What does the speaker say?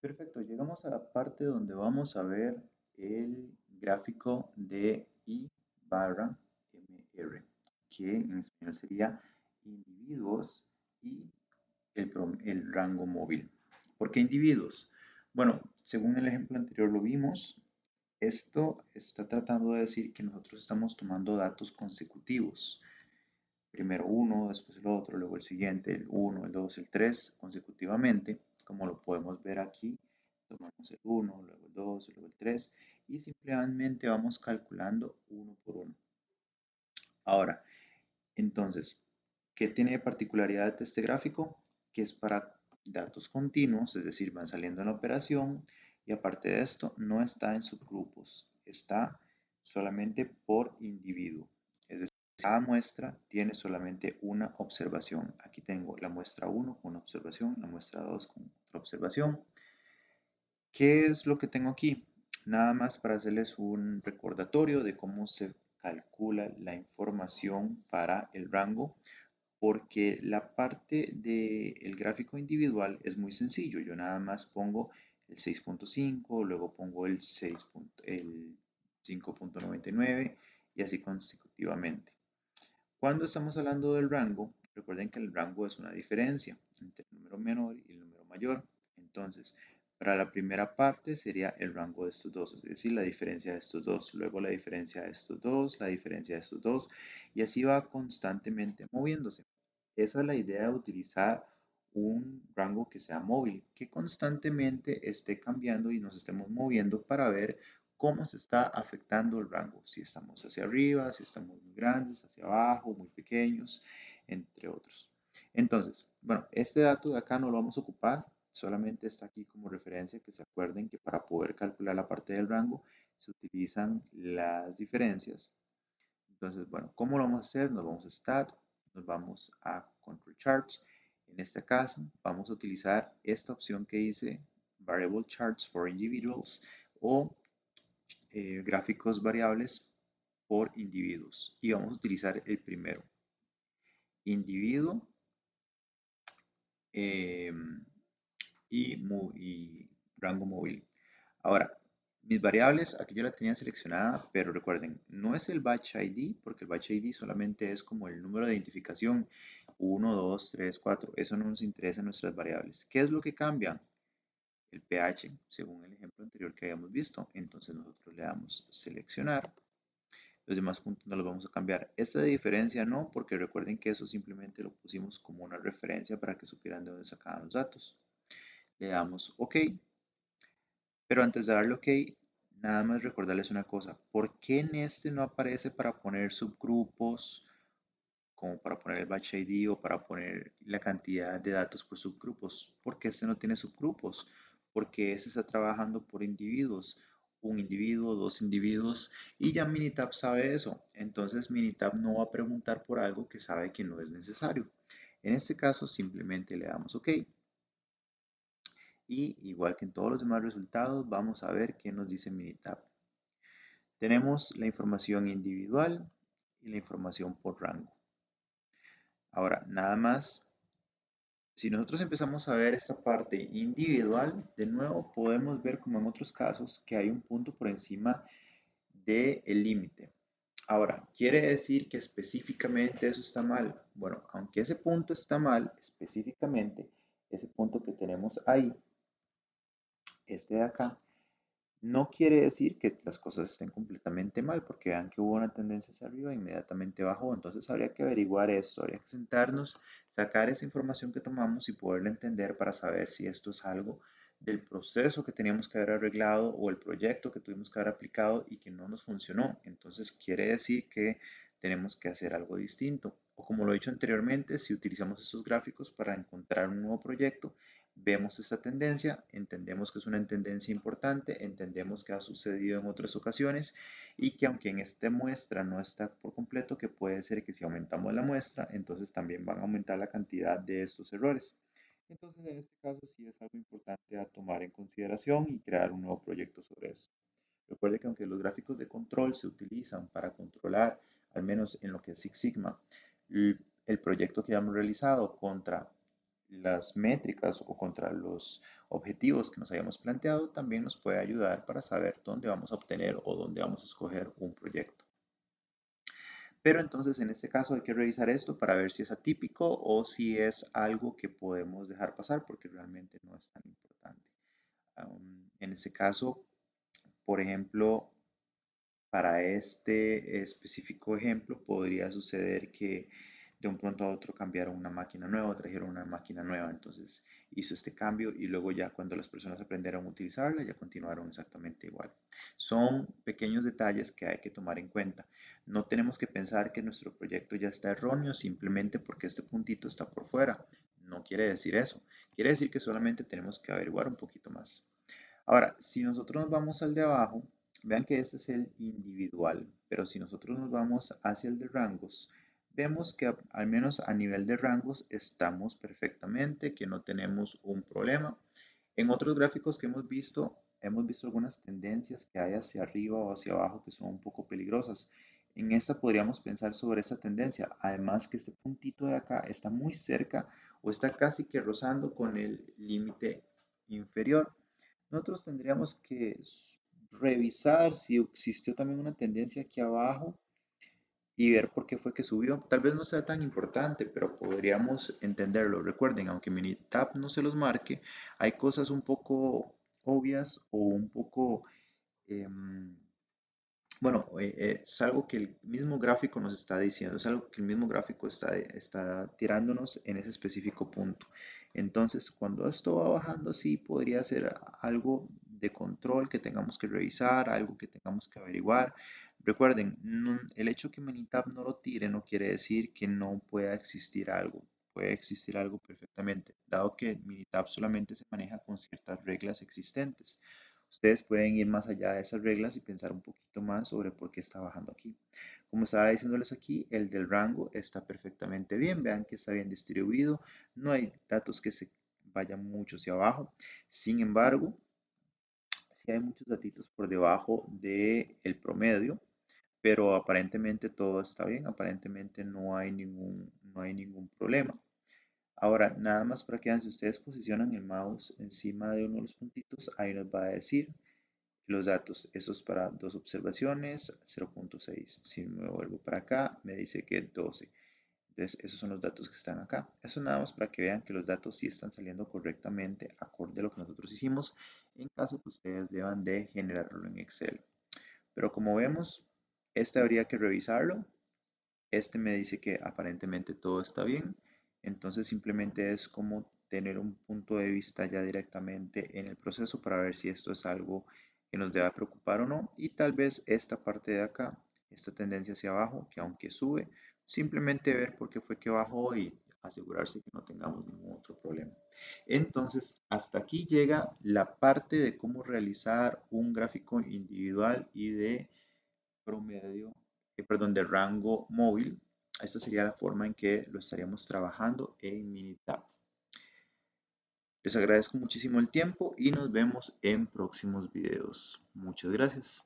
Perfecto, llegamos a la parte donde vamos a ver el gráfico de I barra MR, que en español sería individuos y el rango móvil. ¿Por qué individuos? Bueno, según el ejemplo anterior lo vimos, esto está tratando de decir que nosotros estamos tomando datos consecutivos. Primero uno, después el otro, luego el siguiente, el uno, el 2, el 3, consecutivamente, como lo podemos ver aquí. Tomamos el uno, luego el 2, luego el 3 y simplemente vamos calculando uno por uno. Ahora, entonces, ¿qué tiene de particularidad este gráfico? Que es para datos continuos, es decir, van saliendo en la operación y aparte de esto, no está en subgrupos, está solamente por individuo. Es decir, cada muestra tiene solamente una observación. Aquí tengo la muestra uno con una observación, la muestra 2 con otra observación. ¿Qué es lo que tengo aquí? Nada más para hacerles un recordatorio de cómo se calcula la información para el rango, porque la parte del gráfico individual es muy sencillo. Yo nada más pongo el 6.5, luego pongo el 5.99 y así consecutivamente. Cuando estamos hablando del rango, recuerden que el rango es una diferencia entre el número menor y el número mayor. Entonces, para la primera parte sería el rango de estos dos, es decir, la diferencia de estos dos, luego la diferencia de estos dos, la diferencia de estos dos, y así va constantemente moviéndose. Esa es la idea de utilizar un rango que sea móvil, que constantemente esté cambiando y nos estemos moviendo para ver cómo se está afectando el rango, si estamos hacia arriba, si estamos muy grandes, hacia abajo, muy pequeños, entre otros. Entonces, bueno, este dato de acá no lo vamos a ocupar, solamente está aquí como referencia, que se acuerden que para poder calcular la parte del rango se utilizan las diferencias. Entonces, bueno, ¿cómo lo vamos a hacer? Nos vamos a Stat, nos vamos a Control Charts. En este caso, vamos a utilizar esta opción que dice Variable Charts for Individuals o gráficos variables por individuos. Y vamos a utilizar el primero, individuo eh, y rango móvil. Ahora, mis variables, aquí yo la tenía seleccionada, pero recuerden, no es el batch ID, porque el batch ID solamente es como el número de identificación, 1, 2, 3, 4, eso no nos interesa en nuestras variables. ¿Qué es lo que cambia? El pH, según el ejemplo anterior que habíamos visto. Entonces nosotros le damos seleccionar. Los demás puntos no los vamos a cambiar. Esta de diferencia no, porque recuerden que eso simplemente lo pusimos como una referencia para que supieran de dónde sacaban los datos. Le damos OK. Pero antes de darle OK, nada más recordarles una cosa. ¿Por qué en este no aparece para poner subgrupos, como para poner el batch ID o para poner la cantidad de datos por subgrupos? Porque este no tiene subgrupos. Porque este está trabajando por individuos. Un individuo, dos individuos. Y ya Minitab sabe eso. Entonces Minitab no va a preguntar por algo que sabe que no es necesario. En este caso simplemente le damos OK. Y igual que en todos los demás resultados, vamos a ver qué nos dice Minitab. Tenemos la información individual y la información por rango. Ahora, nada más, si nosotros empezamos a ver esta parte individual, de nuevo podemos ver como en otros casos que hay un punto por encima del límite. Ahora, ¿quiere decir que específicamente eso está mal? Bueno, aunque ese punto está mal, específicamente, ese punto que tenemos ahí, este de acá, no quiere decir que las cosas estén completamente mal, porque vean que hubo una tendencia hacia arriba e inmediatamente bajó. Entonces habría que averiguar esto, habría que sentarnos, sacar esa información que tomamos y poderla entender para saber si esto es algo del proceso que teníamos que haber arreglado o el proyecto que tuvimos que haber aplicado y que no nos funcionó. Entonces quiere decir que tenemos que hacer algo distinto. O como lo he dicho anteriormente, si utilizamos estos gráficos para encontrar un nuevo proyecto, vemos esta tendencia, entendemos que es una tendencia importante, entendemos que ha sucedido en otras ocasiones y que aunque en esta muestra no está por completo, que puede ser que si aumentamos la muestra, entonces también van a aumentar la cantidad de estos errores. Entonces, en este caso sí es algo importante a tomar en consideración y crear un nuevo proyecto sobre eso. Recuerde que aunque los gráficos de control se utilizan para controlar, al menos en lo que es Six Sigma, el proyecto que hemos realizado contra las métricas o contra los objetivos que nos hayamos planteado, también nos puede ayudar para saber dónde vamos a obtener o dónde vamos a escoger un proyecto. Pero entonces en este caso hay que revisar esto para ver si es atípico o si es algo que podemos dejar pasar porque realmente no es tan importante. En este caso, por ejemplo, para este específico ejemplo, podría suceder que de un pronto a otro cambiaron una máquina nueva, trajeron una máquina nueva, entonces hizo este cambio y luego ya cuando las personas aprendieron a utilizarla, ya continuaron exactamente igual. Son pequeños detalles que hay que tomar en cuenta. No tenemos que pensar que nuestro proyecto ya está erróneo simplemente porque este puntito está por fuera. No quiere decir eso. Quiere decir que solamente tenemos que averiguar un poquito más. Ahora, si nosotros nos vamos al de abajo, vean que este es el individual, pero si nosotros nos vamos hacia el de rangos, vemos que al menos a nivel de rangos estamos perfectamente, que no tenemos un problema. En otros gráficos que hemos visto algunas tendencias que hay hacia arriba o hacia abajo que son un poco peligrosas. En esta podríamos pensar sobre esa tendencia, además que este puntito de acá está muy cerca o está casi que rozando con el límite inferior. Nosotros tendríamos que revisar si existió también una tendencia aquí abajo y ver por qué fue que subió. Tal vez no sea tan importante, pero podríamos entenderlo. Recuerden, aunque Minitab no se los marque, hay cosas un poco obvias o un poco em, bueno, es algo que el mismo gráfico nos está diciendo, es algo que el mismo gráfico está tirándonos en ese específico punto. Entonces, cuando esto va bajando así, podría ser algo de control que tengamos que revisar, algo que tengamos que averiguar. Recuerden, el hecho que Minitab no lo tire no quiere decir que no pueda existir algo. Puede existir algo perfectamente, dado que Minitab solamente se maneja con ciertas reglas existentes. Ustedes pueden ir más allá de esas reglas y pensar un poquito más sobre por qué está bajando aquí. Como estaba diciéndoles aquí, el del rango está perfectamente bien. Vean que está bien distribuido. No hay datos que se vayan mucho hacia abajo. Sin embargo, sí hay muchos datitos por debajo del promedio, pero aparentemente todo está bien. Aparentemente no hay ningún problema. Ahora, nada más para que vean, si ustedes posicionan el mouse encima de uno de los puntitos, ahí nos va a decir los datos. Eso es para dos observaciones, 0.6. Si me vuelvo para acá, me dice que 12. Entonces, esos son los datos que están acá. Eso nada más para que vean que los datos sí están saliendo correctamente, acorde a lo que nosotros hicimos, en caso que ustedes deban de generarlo en Excel. Pero como vemos, este habría que revisarlo. Este me dice que aparentemente todo está bien. Entonces simplemente es como tener un punto de vista ya directamente en el proceso para ver si esto es algo que nos deba preocupar o no. Y tal vez esta parte de acá, esta tendencia hacia abajo, que aunque sube, simplemente ver por qué fue que bajó y asegurarse que no tengamos ningún otro problema. Entonces, hasta aquí llega la parte de cómo realizar un gráfico individual y de promedio, perdón, de rango móvil. Esta sería la forma en que lo estaríamos trabajando en Minitab. Les agradezco muchísimo el tiempo y nos vemos en próximos videos. Muchas gracias.